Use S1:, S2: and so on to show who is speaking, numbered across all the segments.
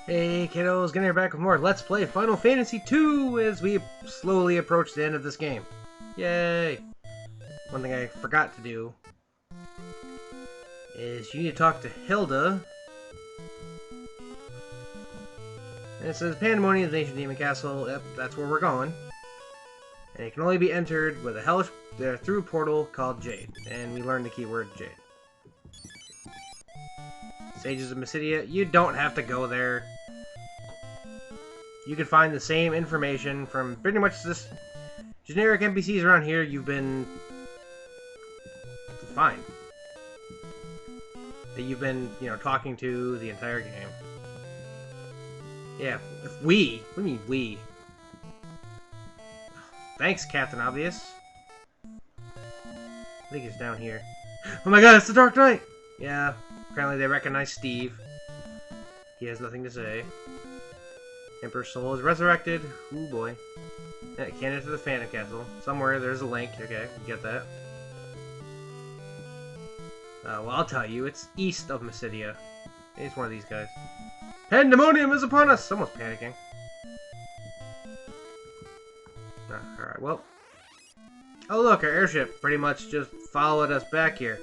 S1: Hey kiddos, Gjenrei back with more Let's Play Final Fantasy II as we slowly approach the end of this game. Yay! One thing I forgot to do is you need to talk to Hilda. And it says Pandemonium is the ancient demon castle. Yep, that's where we're going. And it can only be entered with a hellish through a portal called Jade. And we learned the keyword Jade. Sages of Mysidia, you don't have to go there. You can find the same information from pretty much this generic NPCs around here. You've been fine. That you've been, talking to the entire game. Yeah, if we. What do you mean we? Thanks, Captain Obvious. I think it's down here. Oh my god, it's the Dark Knight! Yeah, apparently they recognize Steve. He has nothing to say. Emperor's soul is resurrected. Ooh boy. Yeah, can't enter the Phantom Castle. Somewhere there's a link. Okay, get that. Well, I'll tell you, it's east of Mysidia. It's one of these guys. Pandemonium is upon us! Someone's panicking. Alright, well. Oh look, our airship pretty much just followed us back here.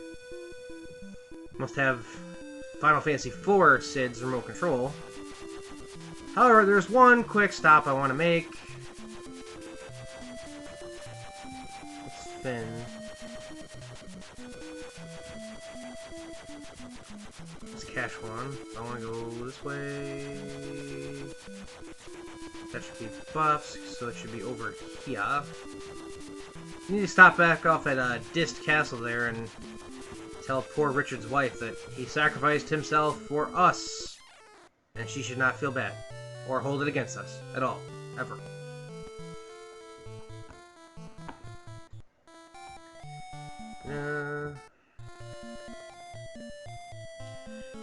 S1: Must have Final Fantasy IV Sid's remote control. However, there's one quick stop I want to make. Let's spin. Let's cash one. I want to go this way. That should be buffs, so it should be over here. We need to stop back off at Dist Castle there and tell poor Richard's wife that he sacrificed himself for us. And she should not feel bad. Or hold it against us. At all. Ever.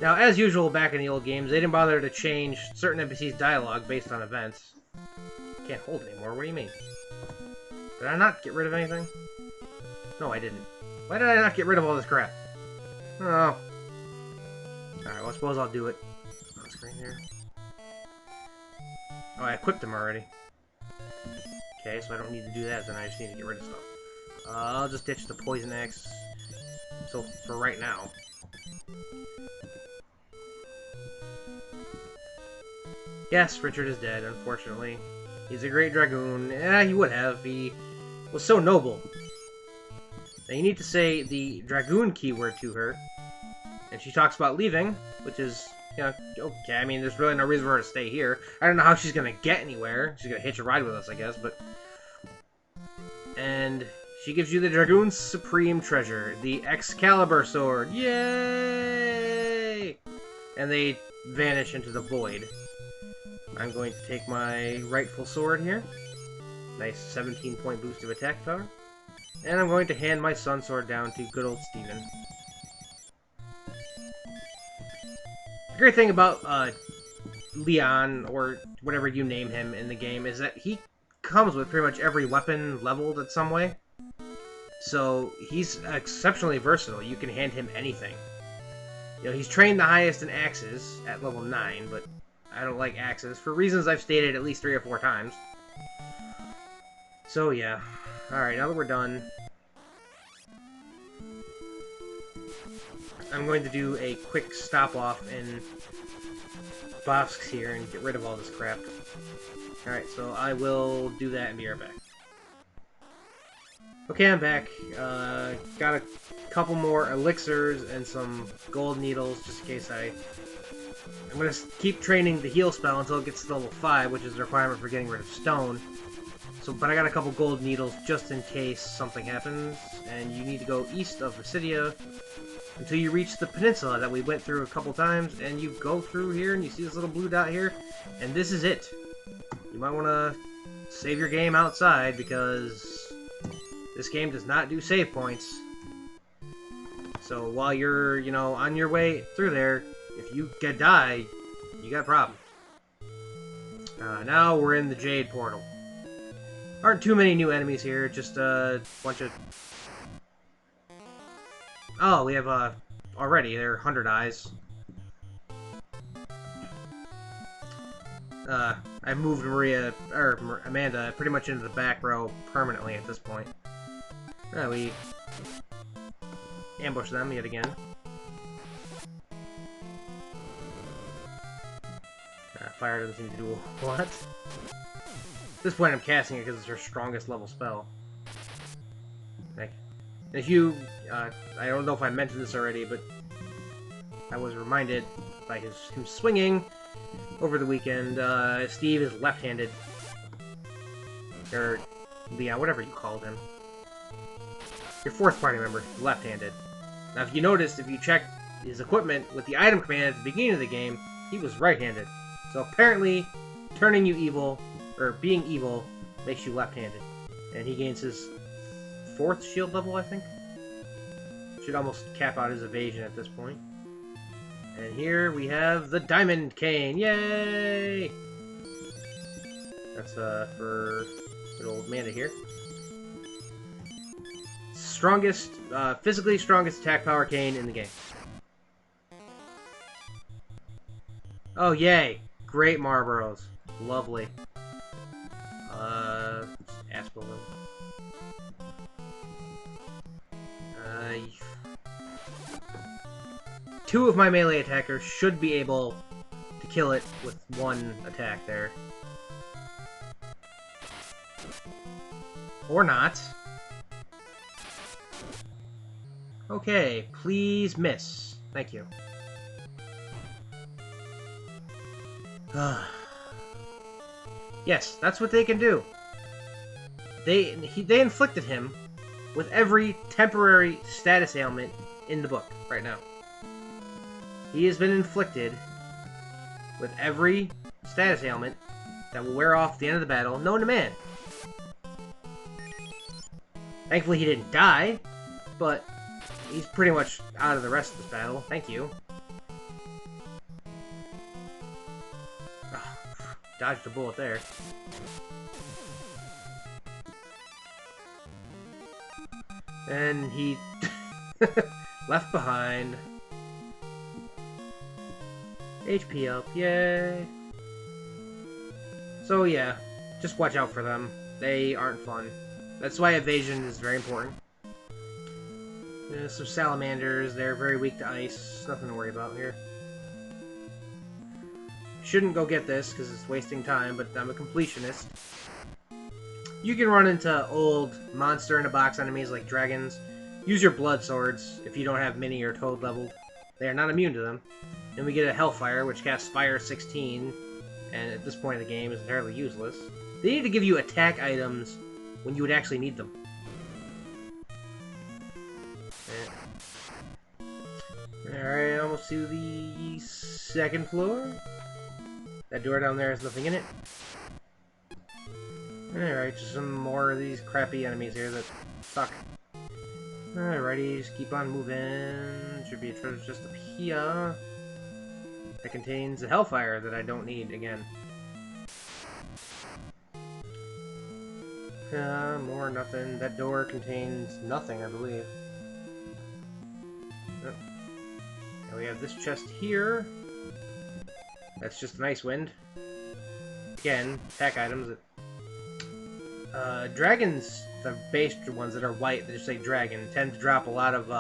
S1: Now, as usual back in the old games, they didn't bother to change certain NPCs' dialogue based on events. Can't hold it anymore. What do you mean? Did I not get rid of anything? No, I didn't. Why did I not get rid of all this crap? Oh. Alright, well, I suppose I'll do it. On screen here. Oh, I equipped them already. Okay, so I don't need to do that, then I just need to get rid of stuff. I'll just ditch the poison axe. So, for right now. Yes, Richard is dead, unfortunately. He's a great dragoon. Yeah, he would have. He was so noble. Now, you need to say the dragoon keyword to her. And she talks about leaving, which is, okay. I mean, there's really no reason for her to stay here. I don't know how she's going to get anywhere. She's going to hitch a ride with us, I guess, but... And she gives you the Dragoon's Supreme Treasure, the Excalibur Sword. Yay! And they vanish into the void. I'm going to take my rightful sword here. Nice 17-point boost of attack power. And I'm going to hand my sun sword down to good old Steven. The great thing about Leon, or whatever you name him in the game, is that he comes with pretty much every weapon leveled in some way. So he's exceptionally versatile. You can hand him anything. He's trained the highest in axes at level 9, but I don't like axes for reasons I've stated at least 3 or 4 times. So yeah. Alright, now that we're done, I'm going to do a quick stop-off in Bosks here and get rid of all this crap. Alright, so I will do that and be right back. Okay, I'm back. Got a couple more elixirs and some gold needles, just in case I'm going to keep training the heal spell until it gets to level 5, which is the requirement for getting rid of stone. But I got a couple gold needles just in case something happens, and you need to go east of Mysidia until you reach the peninsula that we went through a couple times, and you go through here, and you see this little blue dot here, and this is it. You might want to save your game outside, because this game does not do save points. So while you're, on your way through there, if you die, you got a problem. Now we're in the Jade Portal. Aren't too many new enemies here, just a bunch of... Oh, we have, already, they're 100 eyes. I moved Amanda pretty much into the back row permanently at this point. We ambush them yet again. Fire doesn't seem to do a lot. At this point I'm casting it because it's her strongest level spell. Like, if you, I don't know if I mentioned this already, but I was reminded by him swinging over the weekend. Steve is left-handed. Or Leon, whatever you called him. Your fourth party member, left-handed. Now if you noticed, if you checked his equipment with the item command at the beginning of the game, he was right-handed. So apparently, turning you evil, or being evil, makes you left-handed. And he gains his 4th shield level, I think? Should almost cap out his evasion at this point. And here we have the Diamond Cane! Yay! That's for good old Amanda here. Strongest, physically strongest attack power cane in the game. Oh, yay! Great Marlboros. Lovely. Aspel them. Two of my melee attackers should be able to kill it with one attack there. Or not. Okay, please miss. Thank you. Yes, that's what they can do. They inflicted him with every temporary status ailment in the book right now. He has been inflicted with every status ailment that will wear off at the end of the battle, known to man. Thankfully he didn't die, but he's pretty much out of the rest of this battle. Thank you. Oh, dodged a bullet there. And he left behind. HP up, yay! So yeah, just watch out for them. They aren't fun. That's why evasion is very important. Some salamanders, they're very weak to ice. Nothing to worry about here. Shouldn't go get this because it's wasting time, but I'm a completionist. You can run into old monster-in-a-box enemies like dragons. Use your blood swords if you don't have mini or toad leveled. They are not immune to them. Then we get a Hellfire, which casts Fire 16, and at this point in the game is entirely useless. They need to give you attack items when you would actually need them. Alright, almost to the 2nd floor. That door down there has nothing in it. Alright, just some more of these crappy enemies here that suck. Alrighty, just keep on moving. Should be a treasure chest up here. That contains a Hellfire that I don't need again. More nothing. That door contains nothing, I believe. Oh. Now we have this chest here. That's just an Ice Wind. Again, attack items. Dragons, the base ones that are white, that just say dragon, tend to drop a lot of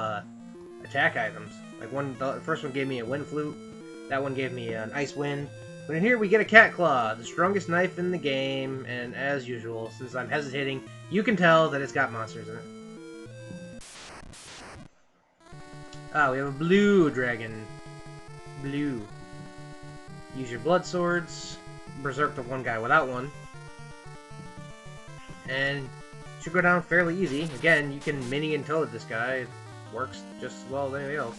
S1: attack items. Like the first one gave me a Wind Flute. That one gave me an Ice Wind. But in here we get a Cat Claw, the strongest knife in the game, and as usual, since I'm hesitating, you can tell that it's got monsters in it. Ah, we have a blue dragon. Blue. Use your blood swords. Berserk the one guy without one. And should go down fairly easy. Again, you can mini and toad this guy. It works just as well as anything else.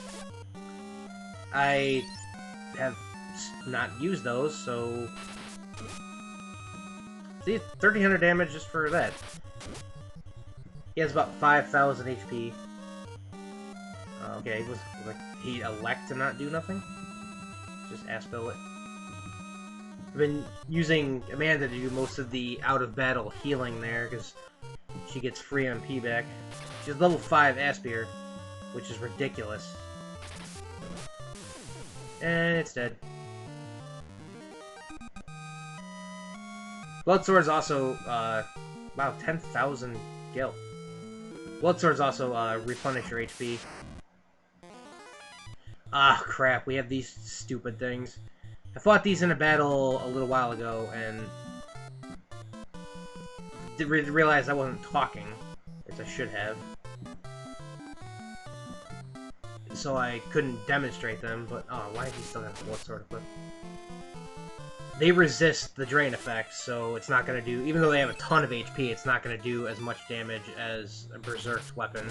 S1: I have not used those, so... See, 1300 damage just for that. He has about 5,000 HP. Okay, was like he elect to not do nothing? Just Aspel it. I've been using Amanda to do most of the out-of-battle healing there, because she gets free MP back. She's level 5 Aspir, which is ridiculous. And it's dead. Bloodsword's also, wow, 10,000 gil. Bloodswords also, replenish your HP. Ah, crap, we have these stupid things. I fought these in a battle a little while ago, and realized I wasn't talking, as I should have. So I couldn't demonstrate them, but, oh, why have you still got a Bloodsword equipped? They resist the drain effect, so it's not going to do... Even though they have a ton of HP, it's not going to do as much damage as a Berserk's weapon.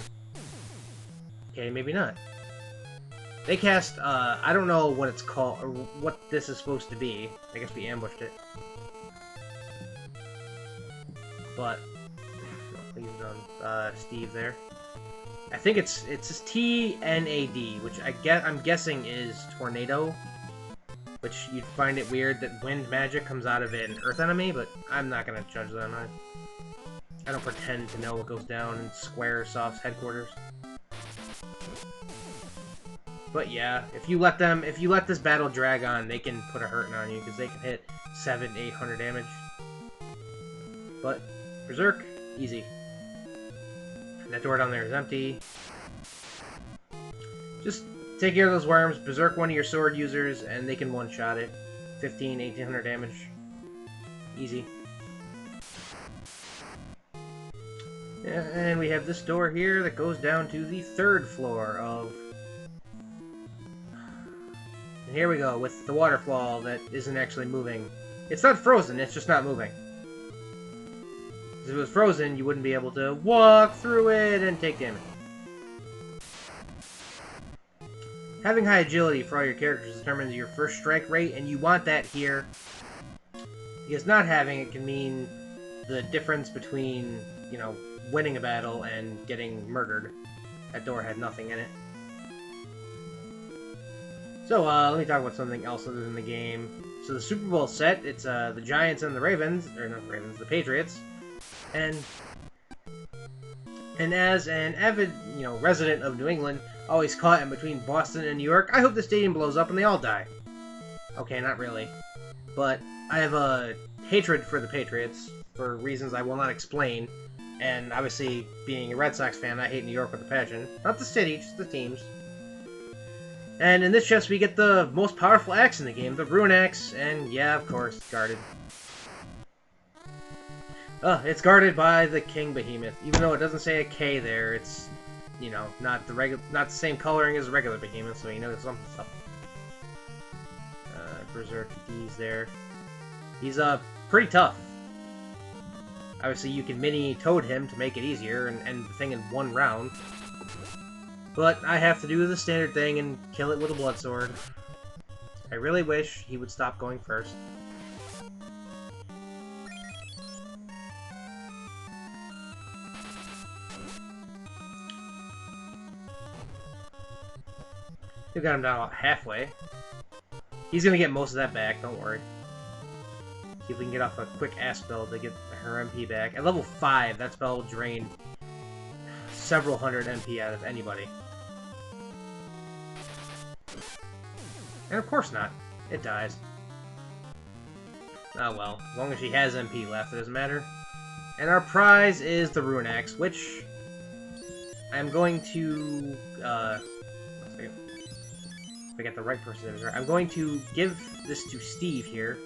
S1: Okay, maybe not. They cast, I don't know what it's called, or what this is supposed to be. I guess we ambushed it. But, please don't, Steve there. I think it's just T-N-A-D, which I'm guessing is Tornado. Which you'd find it weird that wind magic comes out of an earth enemy, but I'm not gonna judge them. I don't pretend to know what goes down in Squaresoft's headquarters. But yeah, if you let this battle drag on, they can put a hurting on you, because they can hit 700-800 damage. But Berserk, easy. That door down there is empty. Just take care of those worms, Berserk one of your sword users, and they can one-shot it. 1,500-1,800 damage. Easy. And we have this door here that goes down to the 3rd floor of... And here we go, with the waterfall that isn't actually moving. It's not frozen, it's just not moving. If it was frozen, you wouldn't be able to walk through it and take damage. Having high agility for all your characters determines your first strike rate, and you want that here. Because not having it can mean the difference between, you know, winning a battle and getting murdered. That door had nothing in it. So, let me talk about something else other than the game. So the Super Bowl set, it's the Giants and the Ravens, or not the Ravens, the Patriots. And as an avid, you know, resident of New England, always caught in between Boston and New York, I hope the stadium blows up and they all die. Okay, not really. But I have a hatred for the Patriots, for reasons I will not explain. And obviously, being a Red Sox fan, I hate New York with a passion. Not the city, just the teams. And in this chest, we get the most powerful axe in the game, the Rune Axe, and yeah, of course, it's guarded. It's guarded by the King Behemoth. Even though it doesn't say a K there, it's, you know, not the same coloring as a regular Behemoth, so you know something's up. Berserk D's there. He's pretty tough. Obviously, you can mini toad him to make it easier and end the thing in one round. But I have to do the standard thing and kill it with a blood sword. I really wish he would stop going first. We got him down about halfway. He's gonna get most of that back, don't worry. See if we can get off a quick ass spell to get her MP back. At level 5, that spell will drain several hundred MP out of anybody. And of course not. It dies. Oh well. As long as she has MP left, it doesn't matter. And our prize is the Rune Axe, which I'm going to, if I get the right person, I'm going to give this to Steve here,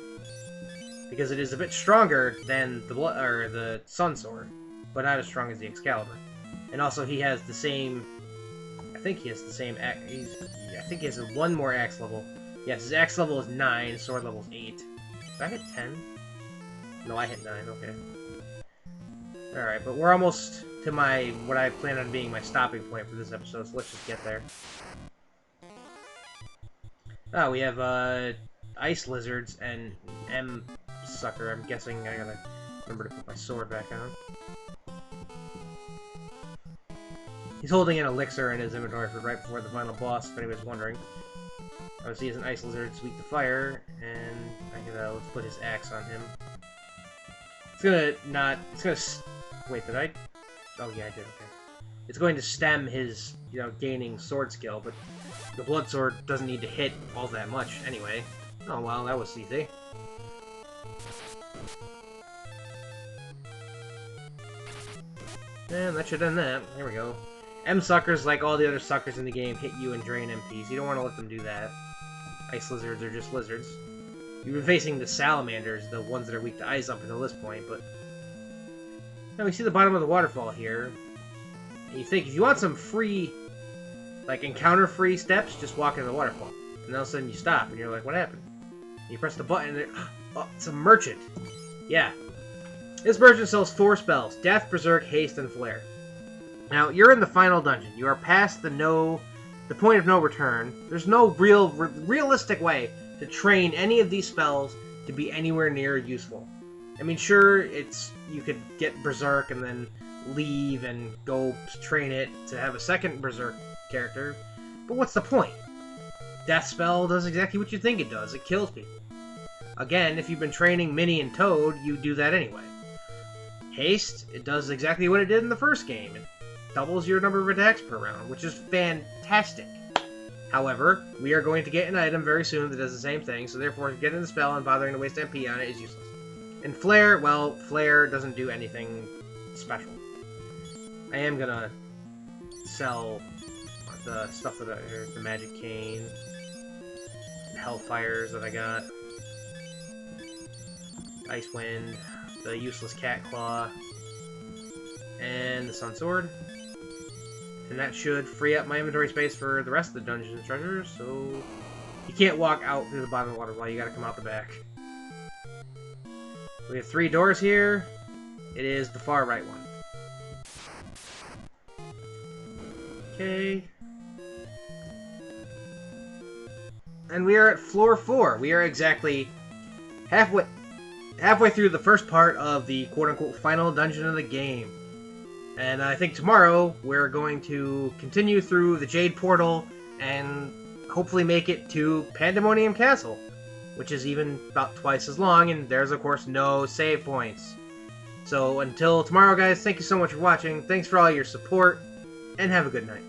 S1: because it is a bit stronger than the Sun Sword, but not as strong as the Excalibur. And also, he has the same. I think he has the same. I think he has one more axe level. Yes, his axe level is 9, sword level is 8. Did I hit 10? No, I hit 9. Okay. All right, but we're almost to what I plan on being my stopping point for this episode. So let's just get there. Oh, we have ice lizards and M sucker. I'm guessing I gotta remember to put my sword back on. He's holding an elixir in his inventory for right before the final boss, if anybody's wondering. Obviously, he's an ice lizard, it's weak to fire, and let's put his axe on him. Wait, did I? Oh yeah, I did, okay. It's going to stem his, gaining sword skill, but the blood sword doesn't need to hit all that much anyway. Oh well, that was easy. And that should end that. There we go. M-suckers, like all the other suckers in the game, hit you and drain MPs. You don't want to let them do that. Ice lizards are just lizards. You've been facing the salamanders, the ones that are weak to ice up until this point, but... Now we see the bottom of the waterfall here. And you think, if you want some free, like, encounter-free steps, just walk into the waterfall. And all of a sudden you stop, and you're like, what happened? And you press the button, and oh, it's a merchant. Yeah. This merchant sells 4 spells: Death, Berserk, Haste, and Flare. Now, you're in the final dungeon. You are past the point of no return. There's no realistic way to train any of these spells to be anywhere near useful. I mean, sure, you could get Berserk and then leave and go train it to have a second Berserk character, but what's the point? Death spell does exactly what you think it does. It kills people. Again, if you've been training Minnie and Toad, you do that anyway. Haste, it does exactly what it did in the first game. It doubles your number of attacks per round, which is fantastic. However, we are going to get an item very soon that does the same thing, so therefore getting the spell and bothering to waste MP on it is useless. And Flare, well, Flare doesn't do anything special. I am gonna sell the stuff that the Magic Cane, the Hellfires that I got, Ice Wind, the useless Cat Claw, and the Sun Sword. And that should free up my inventory space for the rest of the dungeons and treasures, so you can't walk out through the bottom of the waterfall, you gotta come out the back. We have 3 doors here. It is the far right one. Okay. And we are at floor 4. We are exactly halfway through the first part of the quote-unquote final dungeon of the game. And I think tomorrow we're going to continue through the Jade Portal and hopefully make it to Pandemonium Castle, which is even about twice as long, and there's of course no save points. So until tomorrow, guys, thank you so much for watching, thanks for all your support, and have a good night.